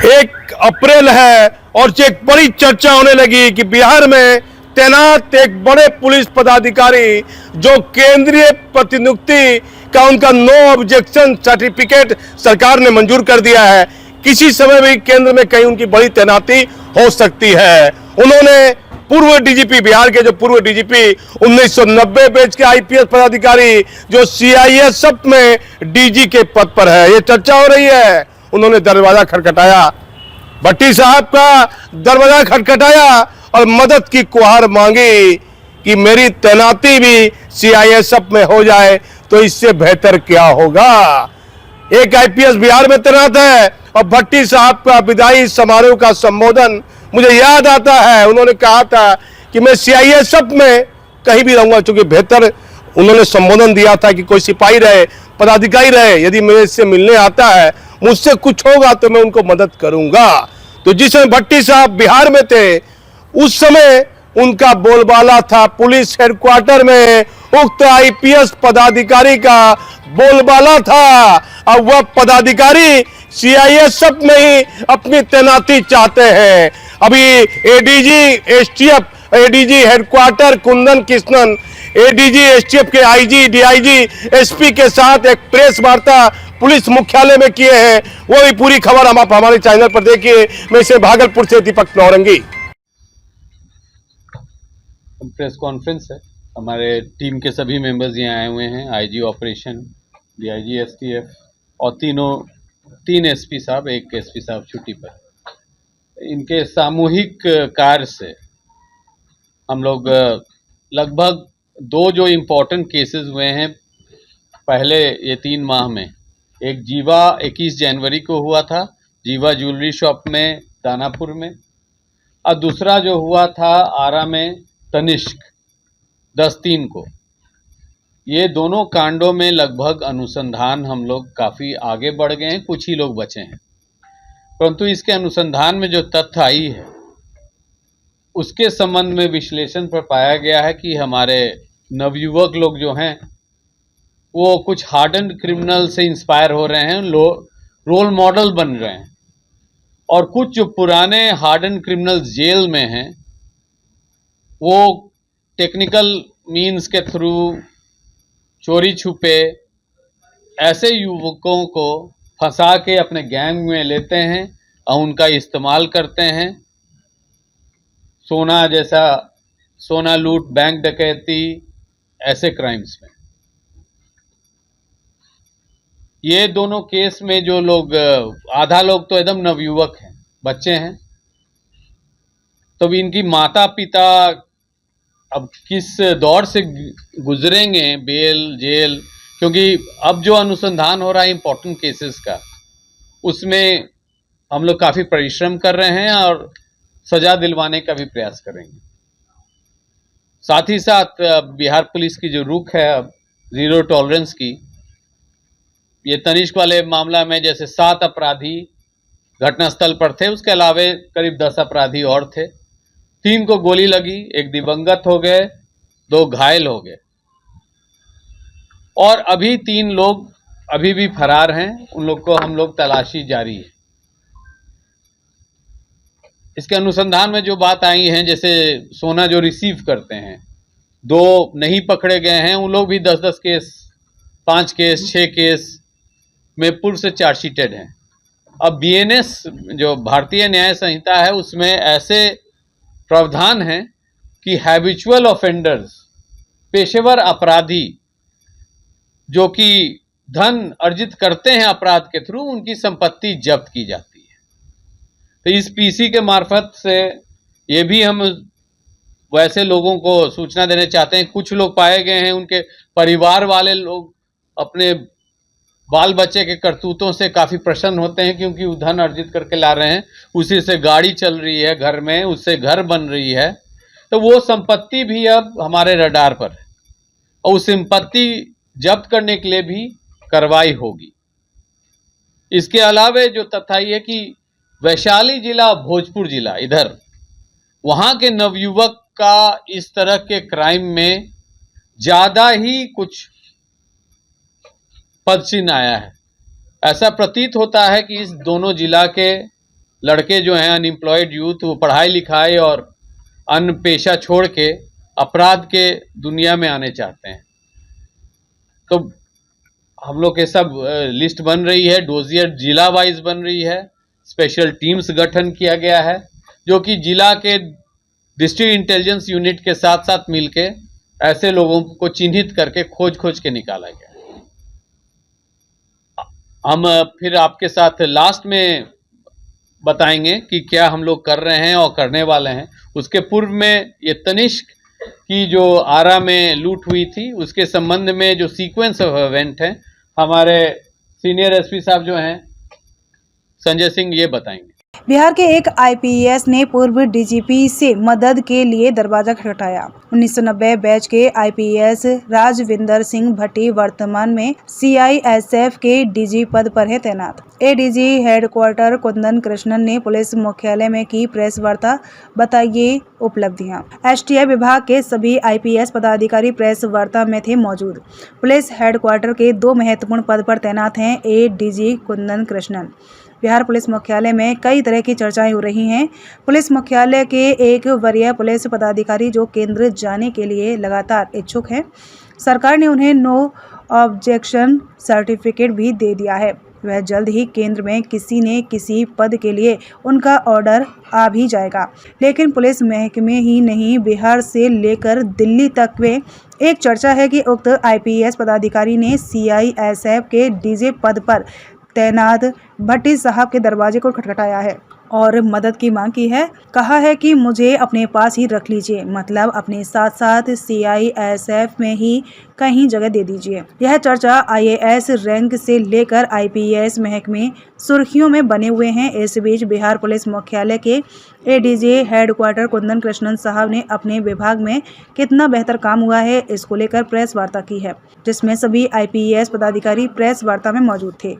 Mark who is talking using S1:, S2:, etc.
S1: 1 अप्रैल है और एक बड़ी चर्चा होने लगी कि बिहार में तैनात एक बड़े पुलिस पदाधिकारी जो केंद्रीय प्रतिनियुक्ति का उनका नो ऑब्जेक्शन सर्टिफिकेट सरकार ने मंजूर कर दिया है, किसी समय भी केंद्र में कहीं उनकी बड़ी तैनाती हो सकती है। उन्होंने पूर्व डीजीपी, बिहार के जो पूर्व डीजीपी 1990 बैच के आईपीएस पदाधिकारी जो सीआईएसएफ में डीजी के पद पर है, ये चर्चा हो रही है। उन्होंने दरवाजा खटखटाया, भट्टी साहब का दरवाजा खटखटाया और मदद की गुहार मांगी कि मेरी तैनाती भी सीआईएसएफ में हो जाए तो इससे बेहतर क्या होगा। एक आईपीएस बिहार में तैनात है और भट्टी साहब का विदाई समारोह का संबोधन मुझे याद आता है। उन्होंने कहा था कि मैं सीआईएसएफ में कहीं भी रहूंगा, चूंकि बेहतर उन्होंने संबोधन दिया था कि कोई सिपाही रहे, पदाधिकारी रहे, यदि मेरे से मिलने आता है, मुझसे कुछ होगा तो मैं उनको मदद करूंगा। तो जिस समय भट्टी साहब बिहार में थे उस समय उनका बोलबाला था पुलिस हेडक्वार्टर में उक्त आईपीएस पदाधिकारी का बोलबाला था। अब वह पदाधिकारी सीआईएसएफ में ही अपनी तैनाती चाहते हैं। अभी ADG STF, ADG headquarter Kundan Krishnan, ADG STF के आईजी, डीआईजी, एसपी के साथ एक प्रेस वार्ता पुलिस मुख्यालय में किए हैं। वो भी पूरी खबर हम आप हमारे चैनल पर देखिए। मैं इसे भागलपुर से दीपक नौरंगी।
S2: प्रेस कॉन्फ्रेंस है, हमारे टीम के सभी मेंबर्स यहाँ आए हुए हैं, आईजी ऑपरेशन, डीआईजी एसटीएफ और तीन एसपी साहब, एक एसपी साहब छुट्टी पर। इनके सामूहिक कार्य से हम लोग लगभग 2 जो इम्पोर्टेंट केसेस हुए हैं पहले ये 3 माह में, एक जीवा 21 जनवरी को हुआ था, जीवा ज्वेलरी शॉप में दानापुर में, और दूसरा जो हुआ था आरा में तनिष्क 10/3 को। ये दोनों कांडों में लगभग अनुसंधान हम लोग काफ़ी आगे बढ़ गए हैं, कुछ ही लोग बचे हैं, परंतु इसके अनुसंधान में जो तथ्य आई है उसके संबंध में विश्लेषण पर पाया गया है कि हमारे नवयुवक लोग जो हैं वो कुछ हार्डन्ड क्रिमिनल से इंस्पायर हो रहे हैं, रोल मॉडल बन रहे हैं, और कुछ जो पुराने हार्डन्ड क्रिमिनल जेल में हैं वो टेक्निकल मीन्स के थ्रू चोरी छुपे ऐसे युवकों को फंसा के अपने गैंग में लेते हैं और उनका इस्तेमाल करते हैं। सोना लूट, बैंक डकैती, ऐसे क्राइम्स में। ये दोनों केस में जो लोग, आधा लोग तो एकदम नवयुवक हैं, बच्चे हैं, तो इनकी माता पिता अब किस दौर से गुजरेंगे, बेल, जेल, क्योंकि अब जो अनुसंधान हो रहा है इम्पोर्टेंट केसेस का, उसमें हम लोग काफ़ी परिश्रम कर रहे हैं और सजा दिलवाने का भी प्रयास करेंगे। साथ ही साथ बिहार पुलिस की जो रुख है अब ज़ीरो टॉलरेंस की, ये तनिष्क वाले मामला में जैसे 7 अपराधी घटनास्थल पर थे, उसके अलावे करीब 10 अपराधी और थे। 3 को गोली लगी, 1 दिवंगत हो गए, 2 घायल हो गए, और अभी 3 लोग अभी भी फरार हैं, उन लोग को हम लोग तलाशी जारी है। इसके अनुसंधान में जो बात आई हैं, जैसे सोना जो रिसीव करते हैं, 2 नहीं पकड़े गए हैं, उन लोग भी 10-10 केस, 5 केस, 6 केस में पूर्व से चार्जशीटेड हैं। अब बीएनएस जो भारतीय न्याय संहिता है उसमें ऐसे प्रावधान है कि हैबिचुअल ऑफेंडर्स, पेशेवर अपराधी जो कि धन अर्जित करते हैं अपराध के थ्रू, उनकी संपत्ति जब्त की जाती है। तो इस पीसी के मार्फत से ये भी हम वैसे लोगों को सूचना देना चाहते हैं, कुछ लोग पाए गए हैं, उनके परिवार वाले लोग अपने बाल बच्चे के करतूतों से काफ़ी प्रसन्न होते हैं, क्योंकि वो धन अर्जित करके ला रहे हैं, उसी से गाड़ी चल रही है घर में, उससे घर बन रही है, तो वो संपत्ति भी अब हमारे रडार पर है और उस संपत्ति जब्त करने के लिए भी कार्रवाई होगी। इसके अलावे जो तथ्य ये कि वैशाली जिला, भोजपुर जिला, इधर वहाँ के नवयुवक का इस तरह के क्राइम में ज़्यादा ही कुछ पदचिन्ह आया है। ऐसा प्रतीत होता है कि इस दोनों जिला के लड़के जो हैं अनएम्प्लॉयड यूथ, वो पढ़ाई लिखाई और अन्य पेशा छोड़ के अपराध के दुनिया में आने चाहते हैं। तो हम लोग के सब लिस्ट बन रही है, डोजियर जिला वाइज बन रही है, स्पेशल टीम्स गठन किया गया है जो कि जिला के डिस्ट्रिक्ट इंटेलिजेंस यूनिट के साथ साथ मिलके ऐसे लोगों को चिन्हित करके खोज के निकाला गया। हम फिर आपके साथ लास्ट में बताएंगे कि क्या हम लोग कर रहे हैं और करने वाले हैं। उसके पूर्व में ये तनिष्क की जो आरा में लूट हुई थी उसके संबंध में जो सीक्वेंस ऑफ इवेंट है, हमारे सीनियर एसपी साहब जो हैं संजय सिंह ये बताएंगे।
S3: बिहार के एक आईपीएस ने पूर्व डीजीपी से मदद के लिए दरवाजा खटखटाया। 1990 बैच के आईपीएस राजविंदर सिंह भट्टी वर्तमान में सीआईएसएफ के डीजी पद पर है तैनात। एडीजी हेडक्वार्टर कुंदन कृष्णन ने पुलिस मुख्यालय में की प्रेस वार्ता, बताइए उपलब्धियां। एसटीएफ विभाग के सभी आईपीएस पदाधिकारी प्रेस वार्ता में थे मौजूद। पुलिस हेडक्वार्टर के 2 महत्वपूर्ण पद पर तैनात हैं एडीजी कुंदन कृष्णन। बिहार पुलिस मुख्यालय में कई तरह की चर्चाएं हो रही हैं। पुलिस मुख्यालय के एक वरीय पुलिस पदाधिकारी जो केंद्र जाने के लिए लगातार इच्छुक हैं, सरकार ने उन्हें नो ऑब्जेक्शन सर्टिफिकेट भी दे दिया है। वह जल्द ही केंद्र में किसी न किसी पद के लिए उनका ऑर्डर आ भी जाएगा। लेकिन पुलिस महकमे ही नहीं, बिहार से लेकर दिल्ली तक में एक चर्चा है कि उक्त आईपीएस पदाधिकारी ने सीआईएसएफ के डीजी पद पर तैनात भट्टी साहब के दरवाजे को खटखटाया है और मदद की मांग की है। कहा है कि मुझे अपने पास ही रख लीजिए, मतलब अपने साथ साथ सीआईएसएफ में ही कहीं जगह दे दीजिए। यह चर्चा आईएएस रैंक से लेकर आईपीएस महकमे सुर्खियों में बने हुए हैं। इस बीच बिहार पुलिस मुख्यालय के एडीजी हेडक्वार्टर कुंदन कृष्णन साहब ने अपने विभाग में कितना बेहतर काम हुआ है इसको लेकर प्रेस वार्ता की है, जिसमें सभी आईपीएस पदाधिकारी प्रेस वार्ता में मौजूद थे।